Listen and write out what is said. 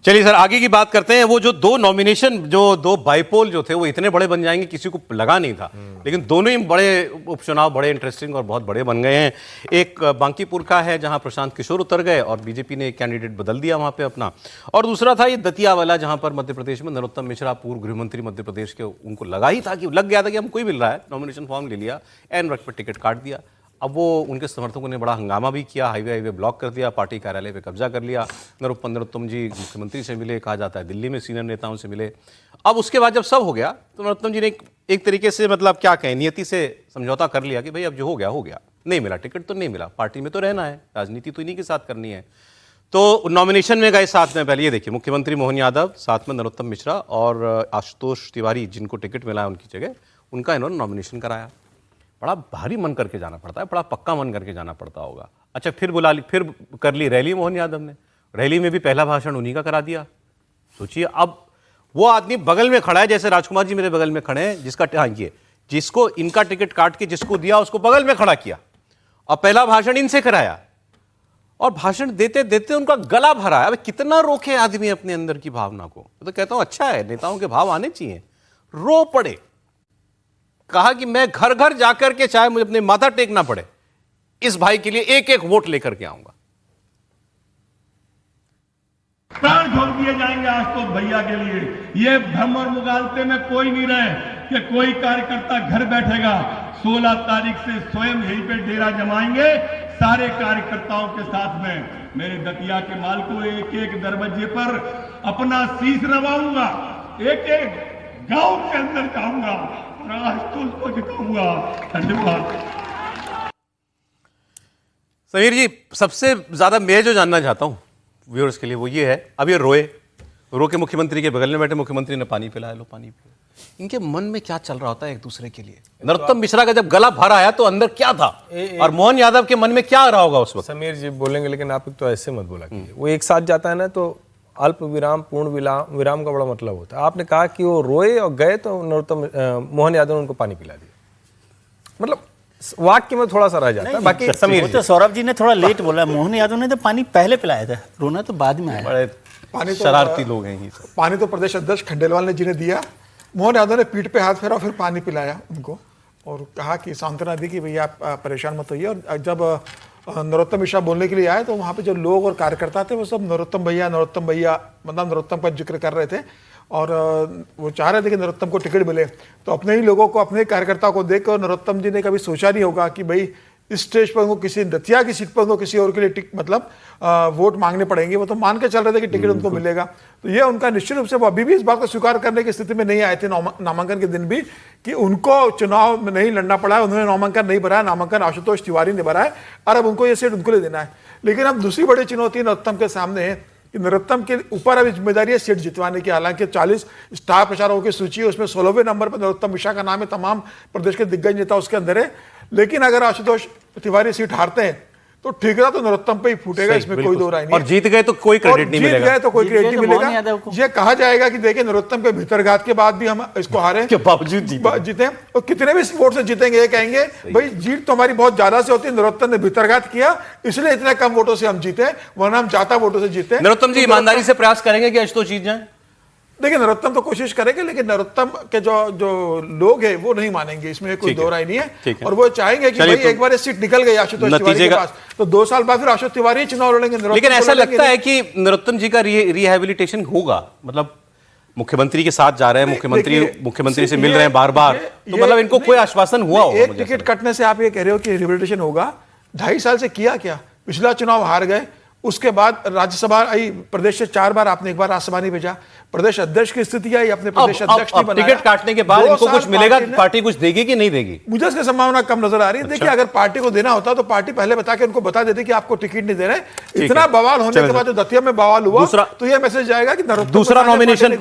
चलिए सर, आगे की बात करते हैं। वो जो दो नॉमिनेशन, जो दो बाइपोल जो थे, वो इतने बड़े बन जाएंगे किसी को लगा नहीं था, लेकिन दोनों ही बड़े उपचुनाव बड़े इंटरेस्टिंग और बहुत बड़े बन गए हैं। एक बांकीपुर का है जहां प्रशांत किशोर उतर गए और बीजेपी ने एक कैंडिडेट बदल दिया वहां पे अपना, और दूसरा था ये दतिया वाला जहां पर मध्य प्रदेश में नरोत्तम मिश्रा, पूर्व गृहमंत्री मध्य प्रदेश के, उनको लगा ही था कि लग गया था कि हम कोई मिल रहा है, नॉमिनेशन फॉर्म ले लिया, एन वक्त पर टिकट काट दिया। अब वो उनके समर्थकों ने बड़ा हंगामा भी किया, हाईवे ब्लॉक कर दिया, पार्टी कार्यालय पे कब्जा कर लिया। नरोत्तम जी मुख्यमंत्री से मिले, कहा जाता है दिल्ली में सीनियर नेताओं से मिले। अब उसके बाद जब सब हो गया तो नरोत्तम जी ने एक तरीके से, मतलब क्या कहें, नियति से समझौता कर लिया कि भाई अब जो हो गया, नहीं मिला टिकट तो नहीं मिला, पार्टी में तो रहना है, राजनीति तो इन्हीं के साथ करनी है। तो नॉमिनेशन में गए साथ में, पहले ये देखिए, मुख्यमंत्री मोहन यादव, साथ में नरोत्तम मिश्रा और आशुतोष तिवारी, जिनको टिकट मिला है उनकी जगह, उनका इन्होंने नॉमिनेशन कराया। बड़ा भारी मन करके जाना पड़ता है, बड़ा पक्का मन करके जाना पड़ता होगा। अच्छा, फिर बुला ली, फिर कर ली रैली मोहन यादव ने, रैली में भी पहला भाषण उन्हीं का करा दिया। सोचिए, अब वो आदमी बगल में खड़ा है, जैसे राजकुमार जी मेरे बगल में खड़े हैं, जिसको इनका टिकट काट के जिसको दिया उसको बगल में खड़ा किया और पहला भाषण इनसे कराया, और भाषण देते देते उनका गला भरा है। अब कितना रोके आदमी अपने अंदर की भावना को। तो कहता हूं अच्छा है, नेताओं के भाव आने चाहिए। रो पड़े, कहा कि मैं घर घर जाकर के, चाहे मुझे अपने माथा टेकना पड़े, इस भाई के लिए एक एक वोट लेकर के आऊंगा। प्राण छोड़ दिए जाएंगे आज तो भैया के लिए। ये भ्रम और मुगालते में कोई नहीं रहे कि कोई कार्यकर्ता घर बैठेगा। 16 तारीख से स्वयं यहीं पे डेरा जमाएंगे सारे कार्यकर्ताओं के साथ में। मेरे दतिया के माल को एक एक दरवाजे पर अपना शीश नवाऊंगा, एक एक गांव के अंदर जाऊंगा, आज तो उसको जिताऊंगा। धन्यवाद। समीर जी, सबसे ज्यादा मैं जो जानना चाहता हूं व्यूअर्स के लिए वो ये है, अब ये रो के मुख्यमंत्री के बगल में बैठे, मुख्यमंत्री ने पानी पिलाया, लो पानी पियो। इनके मन में क्या चल रहा होता है एक दूसरे के लिए? नरोत्तम मिश्रा का जब गला भर आया तो अंदर क्या था, और मोहन यादव के मन में क्या आ रहा होगा उस वक्त? समीर जी बोलेंगे, लेकिन आप तो ऐसे मत बोला कीजिए। वो एक साथ जाता है ना, तो अल्प विराम पूर्ण विराम का बड़ा मतलब होता है। आपने कहा कि वो रोए और गए तो नरोत्तम मोहन यादव ने उनको पानी पिला दिया, मतलब वाक्य में थोड़ा सा रह जाता है। बाकी समीर तो सौरभ जी ने थोड़ा लेट बोला, मोहन यादव ने तो पानी पहले पिलाया था, रोना तो बाद में आया। बड़े पानी तो शरारती लोग हैं ये सब। पानी तो प्रदेश अध्यक्ष खंडेलवाल ने जिन्हें दिया, मोहन यादव ने पीठ पे हाथ फेरा, फिर पानी पिलाया उनको और कहा कि सांत्वना दी कि भैया आप परेशान मत होइए। और जब नरोत्तम मिश्रा बोलने के लिए आए तो वहाँ पे जो लोग और कार्यकर्ता थे वो सब नरोत्तम भैया मतलब नरोत्तम का जिक्र कर रहे थे, और वो चाह रहे थे कि नरोत्तम को टिकट मिले। तो अपने ही लोगों को, अपने कार्यकर्ताओं को देख कर नरोत्तम जी ने कभी सोचा नहीं होगा कि भाई इस स्टेज पर उनको किसी दतिया की सीट पर उनको किसी और के लिए वोट मांगने पड़ेंगे। वो तो मान के चल रहे थे कि टिकट उनको मिलेगा। तो ये उनका निश्चित रूप से, वो अभी भी इस बात को स्वीकार करने की स्थिति में नहीं आए थे नामांकन के दिन भी, कि उनको चुनाव में नहीं लड़ना पड़ा है, उन्होंने नामांकन नहीं भरा है, नामांकन आशुतोष तिवारी ने भरा है, और अब उनको ये सीट उनको ले देना है। लेकिन अब दूसरी बड़ी चुनौती नरोत्तम के सामने है कि नरोत्तम के ऊपर अभी जिम्मेदारी है सीट जितवाने की। हालांकि 40 स्टार प्रचारकों की सूची है, उसमें 16वें नंबर पर नरोत्तम मिश्रा का नाम है, तमाम प्रदेश के दिग्गज नेता उसके अंदर है। लेकिन अगर आशुतोष तिवारी सीट हारते हैं तो ठीक है, तो नरोत्तम पे ही फूटेगा, इसमें कोई दो राय नहीं। और जीत गए तो कोई क्रेडिट नहीं मिलेगा, जीत गए तो कोई क्रेडिट नहीं मिलेगा। ये कहा जाएगा कि देखिए नरोत्तम के भीतरघात के बाद भी हम इसको हारे के बावजूद जीते, और कितने भी वोट से जीतेंगे ये कहेंगे भाई जीत तो हमारी बहुत ज्यादा से होती है, नरोत्तम ने भीतरघात किया इसलिए इतने कम वोटों से हम जीते, वरना हम ज्यादा वोटों से जीते। नरोत्तम जी ईमानदारी से प्रयास करेंगे कि आशुतोष जीत जाए? देखिए, नरोत्तम तो कोशिश करेंगे, लेकिन नरोत्तम के जो लोग हैं वो नहीं मानेंगे, इसमें कोई दो राय नहीं है। और वो चाहेंगे कि भाई एक बार ये सीट निकल गई आशुतोष तिवारी के पास तो 2 साल बाद फिर आशुतोष तिवारी चुनाव लड़ेंगे। लेकिन ऐसा लगता है कि नरोत्तम जी का रिहैबिलिटेशन होगा, मतलब मुख्यमंत्री के साथ जा रहे हैं, मुख्यमंत्री से मिल रहे हैं बार बार, तो मतलब इनको कोई आश्वासन हुआ होगा? एक टिकट कटने से आप ये कह रहे हो कि रिहैबिलिटेशन होगा? 2.5 साल से किया क्या? पिछला चुनाव हार गए, उसके बाद राज्यसभा आई, प्रदेश से 4 बार, आपने 1 बार राज्यसभा नहीं भेजा, प्रदेश अध्यक्ष की स्थिति आई, अपने प्रदेश अध्यक्ष नहीं बनाया। टिकट काटने के बाद इनको कुछ मिलेगा? पार्टी कुछ देगी कि नहीं देगी? मुझे इसकी संभावना कम नजर आ रही है। देखिए, अगर पार्टी को देना होता तो पार्टी पहले बता के उनको बता देती कि आपको टिकट नहीं दे रहे। इतना बवाल होने के बाद जो दतिया में बवाल हुआ, तो यह मैसेज जाएगा कि दूसरा नॉमिनेशन